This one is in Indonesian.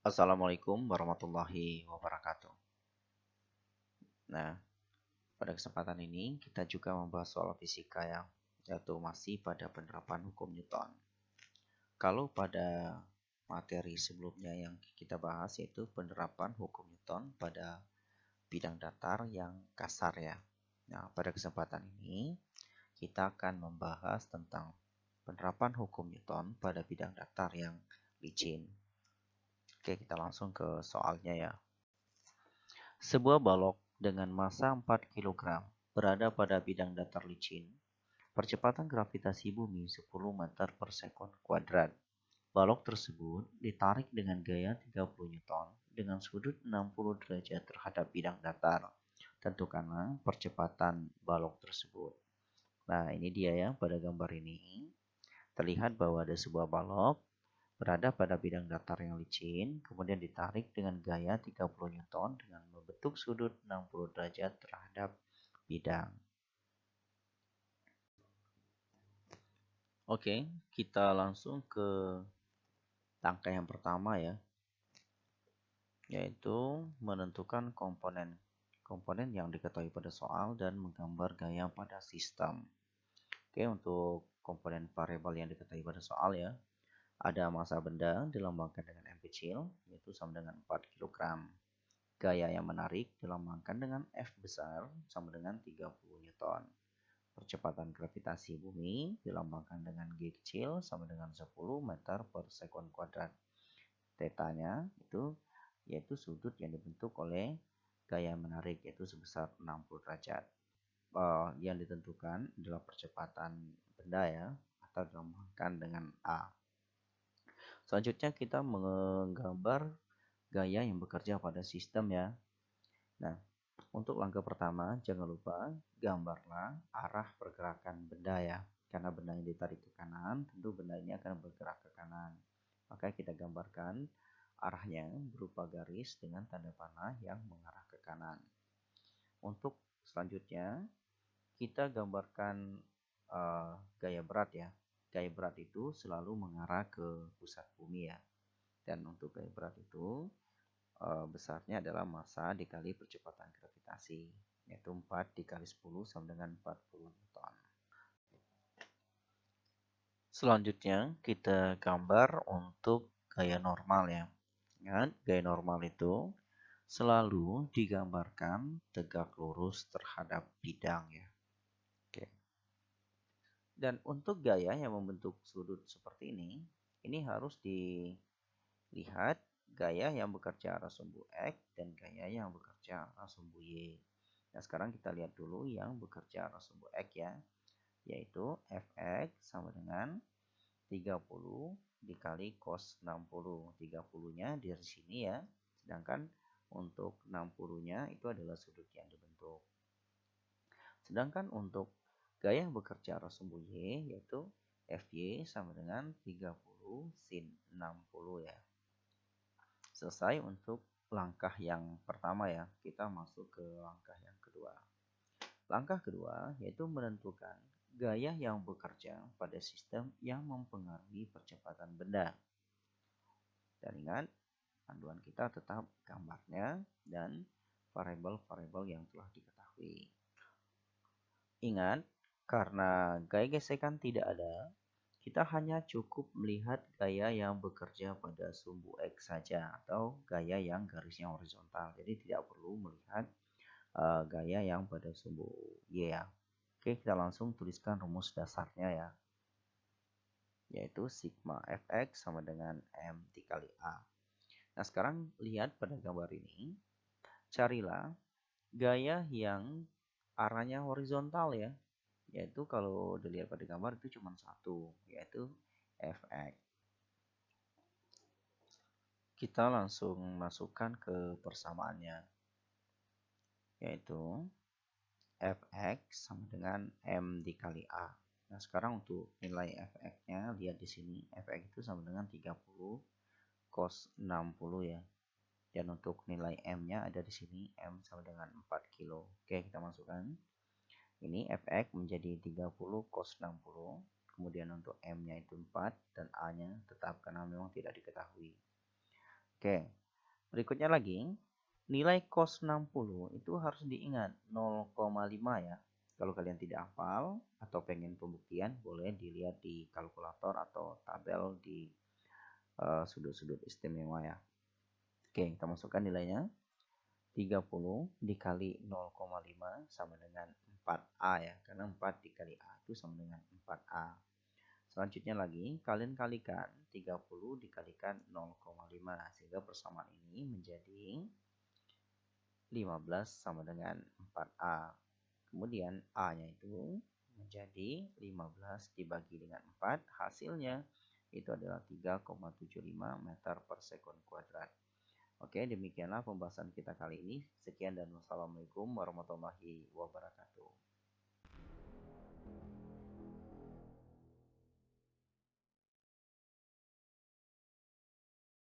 Assalamualaikum warahmatullahi wabarakatuh. Nah, pada kesempatan ini kita juga membahas soal fisika ya, yaitu masih pada penerapan hukum Newton. Kalau pada materi sebelumnya yang kita bahas yaitu penerapan hukum Newton pada bidang datar yang kasar ya. Nah, pada kesempatan ini kita akan membahas tentang penerapan hukum Newton pada bidang datar yang licin. Oke, kita langsung ke soalnya ya. Sebuah balok dengan massa 4 kg berada pada bidang datar licin. Percepatan gravitasi bumi 10 meter per sekon kuadrat. Balok tersebut ditarik dengan gaya 30 Newton dengan sudut 60 derajat terhadap bidang datar. Tentukanlah percepatan balok tersebut. Nah, ini dia ya pada gambar ini. Terlihat bahwa ada sebuah balok berada pada bidang datar yang licin, kemudian ditarik dengan gaya 30 Newton dengan membentuk sudut 60 derajat terhadap bidang. Oke, kita langsung ke langkah yang pertama ya, yaitu menentukan komponen yang diketahui pada soal dan menggambar gaya pada sistem. Oke, untuk komponen variabel yang diketahui pada soal ya, ada massa benda dilambangkan dengan M kecil, yaitu sama dengan 4 kg. Gaya yang menarik dilambangkan dengan F besar sama dengan 30 Newton. Percepatan gravitasi bumi dilambangkan dengan G kecil sama dengan 10 meter per sekon kuadrat. Tetanya itu yaitu sudut yang dibentuk oleh gaya menarik yaitu sebesar 60 derajat. Yang ditentukan adalah percepatan benda ya, atau dilambangkan dengan A. Selanjutnya kita menggambar gaya yang bekerja pada sistem ya. Nah, untuk langkah pertama, jangan lupa gambarlah arah pergerakan benda ya. Karena benda yang ditarik ke kanan, tentu benda ini akan bergerak ke kanan. Maka kita gambarkan arahnya berupa garis dengan tanda panah yang mengarah ke kanan. Untuk selanjutnya, kita gambarkan gaya berat ya. Gaya berat itu selalu mengarah ke pusat bumi ya. Dan untuk gaya berat itu besarnya adalah massa dikali percepatan gravitasi, yaitu 4 dikali 10 sama dengan 40 Newton. Selanjutnya kita gambar untuk gaya normal ya. Gaya normal itu selalu digambarkan tegak lurus terhadap bidang ya. Oke. Dan untuk gaya yang membentuk sudut seperti ini harus dilihat gaya yang bekerja arah sumbu X dan gaya yang bekerja arah sumbu Y. Nah, sekarang kita lihat dulu yang bekerja arah sumbu X ya, yaitu Fx sama dengan 30 dikali cos 60. 30-nya dari sini ya, sedangkan untuk 60-nya itu adalah sudut yang dibentuk. Sedangkan untuk gaya yang bekerja arah sumbu Y, yaitu Fy sama dengan 30 sin 60 ya. Selesai untuk langkah yang pertama ya, kita masuk ke langkah yang kedua. Langkah kedua yaitu menentukan gaya yang bekerja pada sistem yang mempengaruhi percepatan benda. Dan ingat, panduan kita tetap gambarnya dan variabel-variabel yang telah diketahui. Ingat, karena gaya gesekan tidak ada, kita hanya cukup melihat gaya yang bekerja pada sumbu X saja atau gaya yang garisnya horizontal. Jadi tidak perlu melihat gaya yang pada sumbu Y ya. Oke, kita langsung tuliskan rumus dasarnya ya. Yaitu sigma Fx sama dengan M dikali A. Nah, sekarang lihat pada gambar ini. Carilah gaya yang arahnya horizontal ya. Yaitu kalau dilihat pada gambar itu cuma satu, yaitu Fx. Kita langsung masukkan ke persamaannya, yaitu Fx sama dengan M dikali A. Nah, sekarang untuk nilai Fx-nya, lihat di sini. Fx itu sama dengan 30 cos 60 ya. Dan untuk nilai M-nya ada di sini, M sama dengan 4 kilo. Oke, kita masukkan. Ini Fx menjadi 30 cos 60. Kemudian untuk M-nya itu 4 dan A-nya tetap karena memang tidak diketahui. Oke, berikutnya lagi, nilai cos 60 itu harus diingat 0,5 ya. Kalau kalian tidak hafal atau pengen pembuktian, boleh dilihat di kalkulator atau tabel di sudut-sudut istimewa ya. Oke, kita masukkan nilainya. 30 dikali 0,5 sama dengan 4A ya. Karena 4 dikali A itu sama dengan 4A. Selanjutnya lagi, kalian kalikan 30 dikalikan 0,5. Sehingga persamaan ini menjadi 15 sama dengan 4A. Kemudian A-nya itu menjadi 15 dibagi dengan 4. Hasilnya itu adalah 3,75 meter per sekund kuadrat. Oke, demikianlah pembahasan kita kali ini. Sekian dan wassalamualaikum warahmatullahi wabarakatuh.